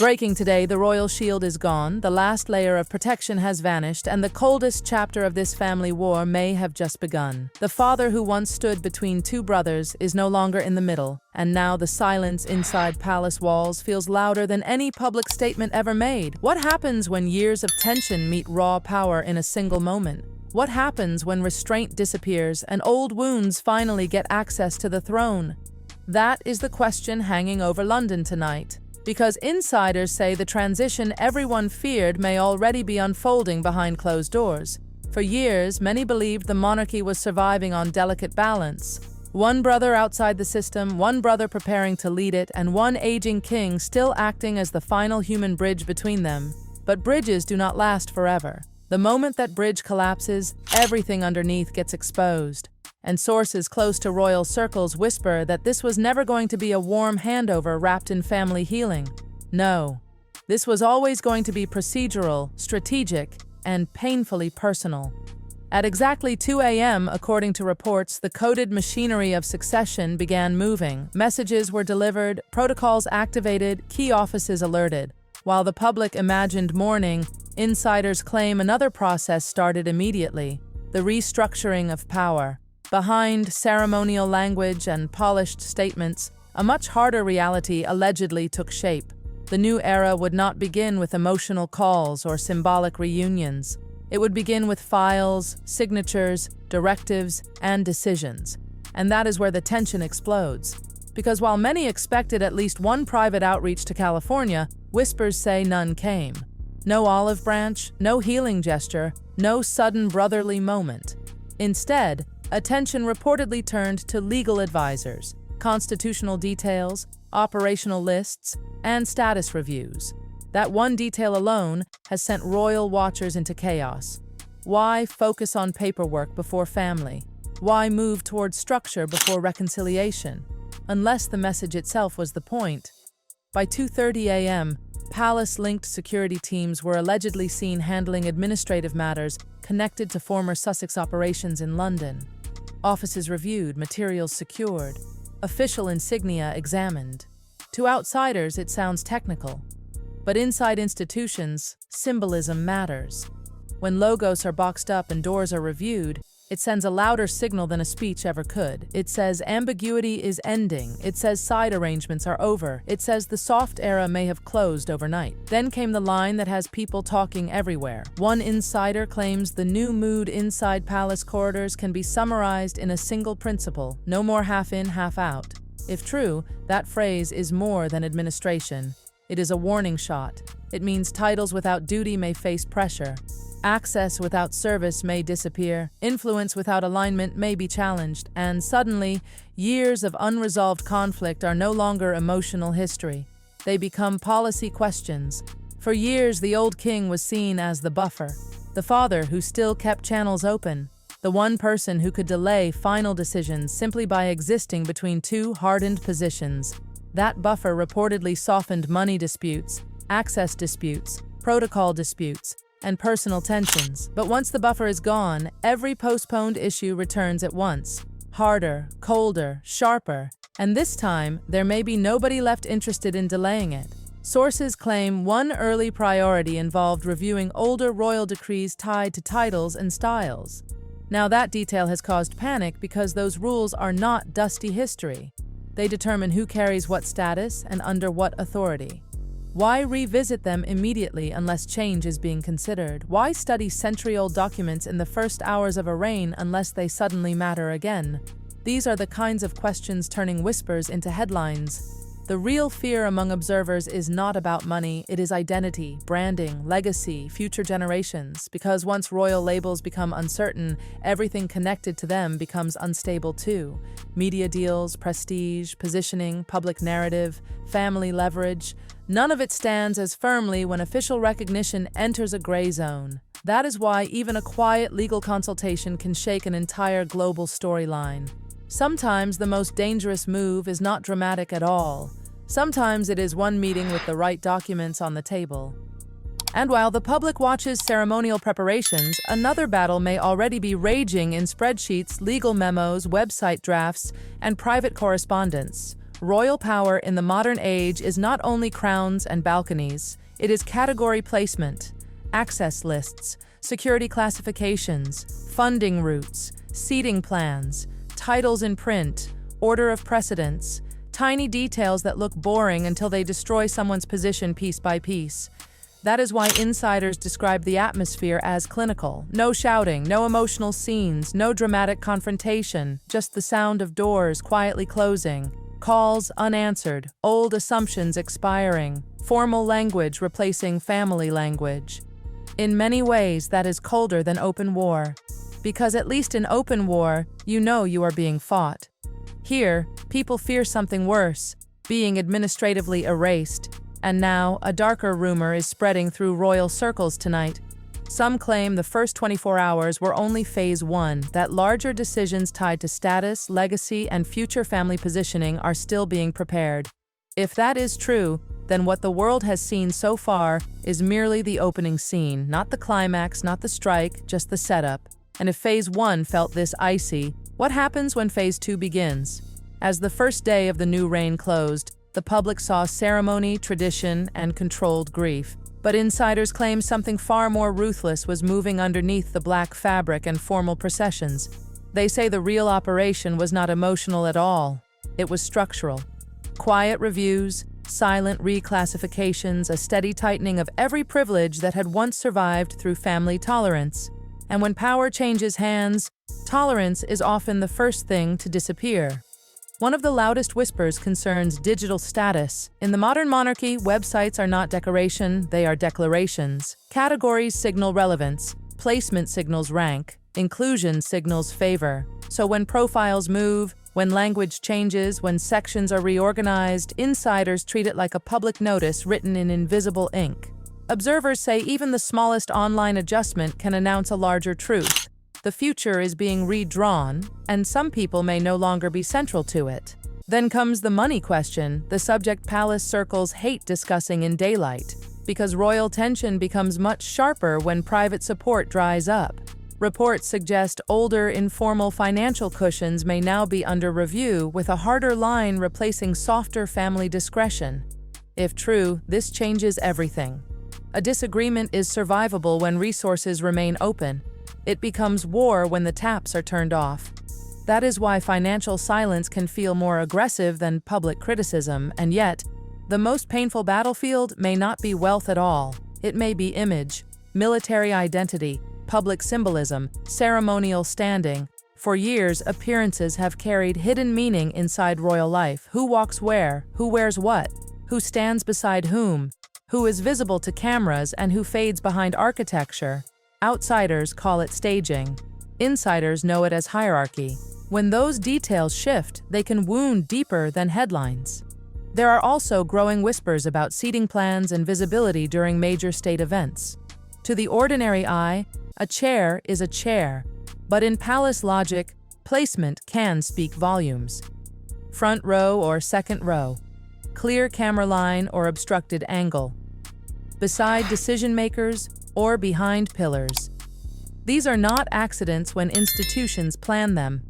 Breaking today, the royal shield is gone, the last layer of protection has vanished, and the coldest chapter of this family war may have just begun. The father who once stood between two brothers is no longer in the middle, and now the silence inside palace walls feels louder than any public statement ever made. What happens when years of tension meet raw power in a single moment? What happens when restraint disappears and old wounds finally get access to the throne? That is the question hanging over London tonight. Because insiders say the transition everyone feared may already be unfolding behind closed doors. For years, many believed the monarchy was surviving on delicate balance. One brother outside the system, one brother preparing to lead it, and one aging king still acting as the final human bridge between them. But bridges do not last forever. The moment that bridge collapses, everything underneath gets exposed. And sources close to royal circles whisper that this was never going to be a warm handover wrapped in family healing. No, this was always going to be procedural, strategic, and painfully personal. At exactly 2 a.m., according to reports, the coded machinery of succession began moving. Messages were delivered, protocols activated, key offices alerted. While the public imagined mourning, insiders claim another process started immediately: the restructuring of power. Behind ceremonial language and polished statements, a much harder reality allegedly took shape. The new era would not begin with emotional calls or symbolic reunions. It would begin with files, signatures, directives, and decisions. And that is where the tension explodes. Because while many expected at least one private outreach to California, whispers say none came. No olive branch, no healing gesture, no sudden brotherly moment. Instead, attention reportedly turned to legal advisors, constitutional details, operational lists, and status reviews. That one detail alone has sent royal watchers into chaos. Why focus on paperwork before family? Why move toward structure before reconciliation? Unless the message itself was the point. By 2:30 a.m., palace-linked security teams were allegedly seen handling administrative matters connected to former Sussex operations in London. Offices reviewed, materials secured, official insignia examined. To outsiders, it sounds technical. But inside institutions, symbolism matters. When logos are boxed up and doors are reviewed, it sends a louder signal than a speech ever could. It says ambiguity is ending. It says side arrangements are over. It says the soft era may have closed overnight. Then came the line that has people talking everywhere. One insider claims the new mood inside palace corridors can be summarized in a single principle: no more half in, half out. If true, that phrase is more than administration. It is a warning shot. It means titles without duty may face pressure. Access without service may disappear, influence without alignment may be challenged, and suddenly, years of unresolved conflict are no longer emotional history. They become policy questions. For years, the old king was seen as the buffer, the father who still kept channels open, the one person who could delay final decisions simply by existing between two hardened positions. That buffer reportedly softened money disputes, access disputes, protocol disputes, and personal tensions. But once the buffer is gone, every postponed issue returns at once. Harder, colder, sharper. And this time, there may be nobody left interested in delaying it. Sources claim one early priority involved reviewing older royal decrees tied to titles and styles. Now that detail has caused panic because those rules are not dusty history. They determine who carries what status and under what authority. Why revisit them immediately unless change is being considered? Why study century-old documents in the first hours of a reign unless they suddenly matter again? These are the kinds of questions turning whispers into headlines. The real fear among observers is not about money, it is identity, branding, legacy, future generations. Because once royal labels become uncertain, everything connected to them becomes unstable too. Media deals, prestige, positioning, public narrative, family leverage. None of it stands as firmly when official recognition enters a gray zone. That is why even a quiet legal consultation can shake an entire global storyline. Sometimes the most dangerous move is not dramatic at all. Sometimes it is one meeting with the right documents on the table. And while the public watches ceremonial preparations, another battle may already be raging in spreadsheets, legal memos, website drafts, and private correspondence. Royal power in the modern age is not only crowns and balconies, it is category placement, access lists, security classifications, funding routes, seating plans, titles in print, order of precedence, tiny details that look boring until they destroy someone's position piece by piece. That is why insiders describe the atmosphere as clinical. No shouting, no emotional scenes, no dramatic confrontation, just the sound of doors quietly closing, calls unanswered, old assumptions expiring, formal language replacing family language. In many ways, that is colder than open war. Because at least in open war, you know you are being fought. Here, people fear something worse, being administratively erased. And now, a darker rumor is spreading through royal circles tonight. Some claim the first 24 hours were only phase 1, that larger decisions tied to status, legacy, and future family positioning are still being prepared. If that is true, then what the world has seen so far is merely the opening scene, not the climax, not the strike, just the setup. And if phase 1 felt this icy, what happens when phase 2 begins? As the first day of the new reign closed, the public saw ceremony, tradition, and controlled grief. But insiders claim something far more ruthless was moving underneath the black fabric and formal processions. They say the real operation was not emotional at all. It was structural. Quiet reviews, silent reclassifications, a steady tightening of every privilege that had once survived through family tolerance. And when power changes hands, tolerance is often the first thing to disappear. One of the loudest whispers concerns digital status. In the modern monarchy, websites are not decoration, they are declarations. Categories signal relevance, placement signals rank, inclusion signals favor. So when profiles move, when language changes, when sections are reorganized, insiders treat it like a public notice written in invisible ink. Observers say even the smallest online adjustment can announce a larger truth. The future is being redrawn, and some people may no longer be central to it. Then comes the money question, the subject palace circles hate discussing in daylight, because royal tension becomes much sharper when private support dries up. Reports suggest older, informal financial cushions may now be under review, with a harder line replacing softer family discretion. If true, this changes everything. A disagreement is survivable when resources remain open. It becomes war when the taps are turned off. That is why financial silence can feel more aggressive than public criticism, and yet, the most painful battlefield may not be wealth at all. It may be image, military identity, public symbolism, ceremonial standing. For years, appearances have carried hidden meaning inside royal life. Who walks where? Who wears what? Who stands beside whom? Who is visible to cameras and who fades behind architecture? Outsiders call it staging. Insiders know it as hierarchy. When those details shift, they can wound deeper than headlines. There are also growing whispers about seating plans and visibility during major state events. To the ordinary eye, a chair is a chair, but in palace logic, placement can speak volumes. Front row or second row, clear camera line or obstructed angle, beside decision makers or behind pillars. These are not accidents when institutions plan them.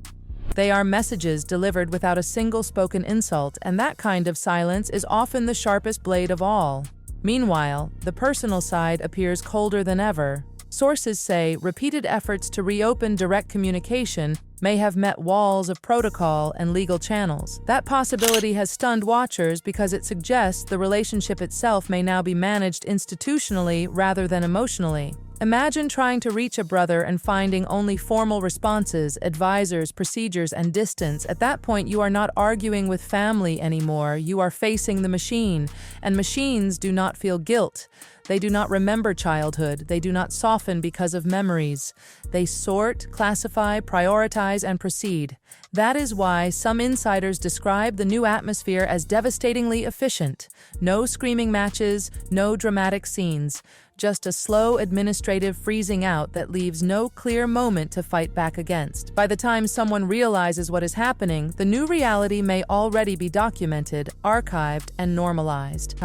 They are messages delivered without a single spoken insult, and that kind of silence is often the sharpest blade of all. Meanwhile, the personal side appears colder than ever. Sources say repeated efforts to reopen direct communication may have met walls of protocol and legal channels. That possibility has stunned watchers because it suggests the relationship itself may now be managed institutionally rather than emotionally. Imagine trying to reach a brother and finding only formal responses, advisors, procedures, and distance. At that point, you are not arguing with family anymore. You are facing the machine, and machines do not feel guilt. They do not remember childhood. They do not soften because of memories. They sort, classify, prioritize, and proceed. That is why some insiders describe the new atmosphere as devastatingly efficient. No screaming matches, no dramatic scenes. Just a slow administrative freezing out that leaves no clear moment to fight back against. By the time someone realizes what is happening, the new reality may already be documented, archived, and normalized.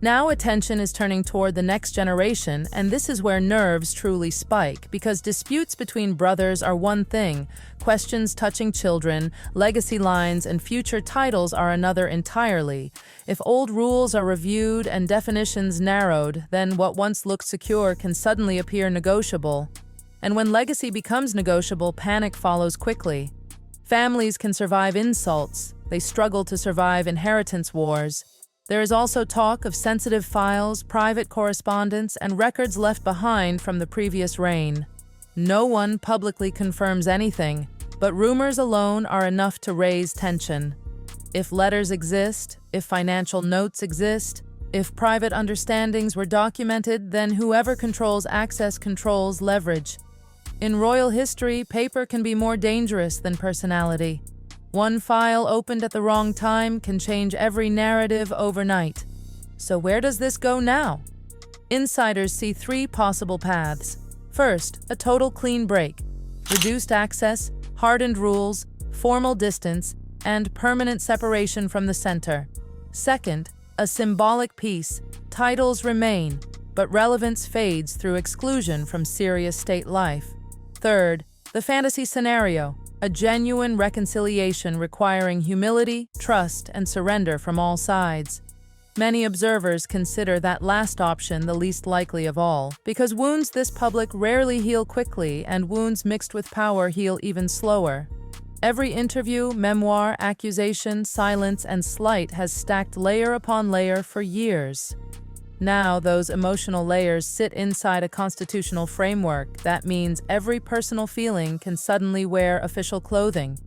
Now attention is turning toward the next generation, and this is where nerves truly spike, because disputes between brothers are one thing, questions touching children, legacy lines, and future titles are another entirely. If old rules are reviewed and definitions narrowed, then what once looked secure can suddenly appear negotiable. And when legacy becomes negotiable, panic follows quickly. Families can survive insults, they struggle to survive inheritance wars. There is also talk of sensitive files, private correspondence, and records left behind from the previous reign. No one publicly confirms anything, but rumors alone are enough to raise tension. If letters exist, if financial notes exist, if private understandings were documented, then whoever controls access controls leverage. In royal history, paper can be more dangerous than personality. One file opened at the wrong time can change every narrative overnight. So where does this go now? Insiders see three possible paths. First, a total clean break. Reduced access, hardened rules, formal distance, and permanent separation from the center. Second, a symbolic peace. Titles remain, but relevance fades through exclusion from serious state life. Third, the fantasy scenario. A genuine reconciliation requiring humility, trust, and surrender from all sides. Many observers consider that last option the least likely of all, because wounds this public rarely heal quickly, and wounds mixed with power heal even slower. Every interview, memoir, accusation, silence, and slight has stacked layer upon layer for years. Now, those emotional layers sit inside a constitutional framework. That means every personal feeling can suddenly wear official clothing.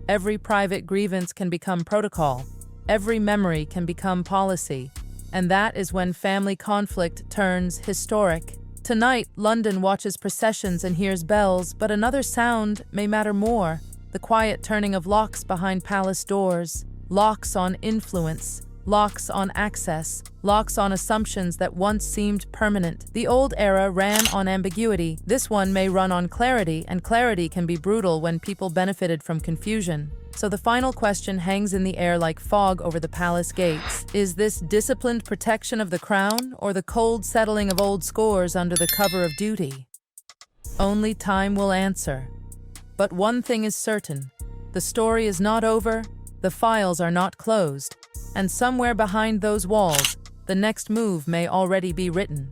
Every private grievance can become protocol. Every memory can become policy. And that is when family conflict turns historic. Tonight, London watches processions and hears bells, but another sound may matter more. The quiet turning of locks behind palace doors. Locks on influence. Locks on access, locks on assumptions that once seemed permanent. The old era ran on ambiguity. This one may run on clarity, and clarity can be brutal when people benefited from confusion. So the final question hangs in the air like fog over the palace gates. Is this disciplined protection of the crown, or the cold settling of old scores under the cover of duty? Only time will answer. But one thing is certain. The story is not over, the files are not closed. And somewhere behind those walls, the next move may already be written.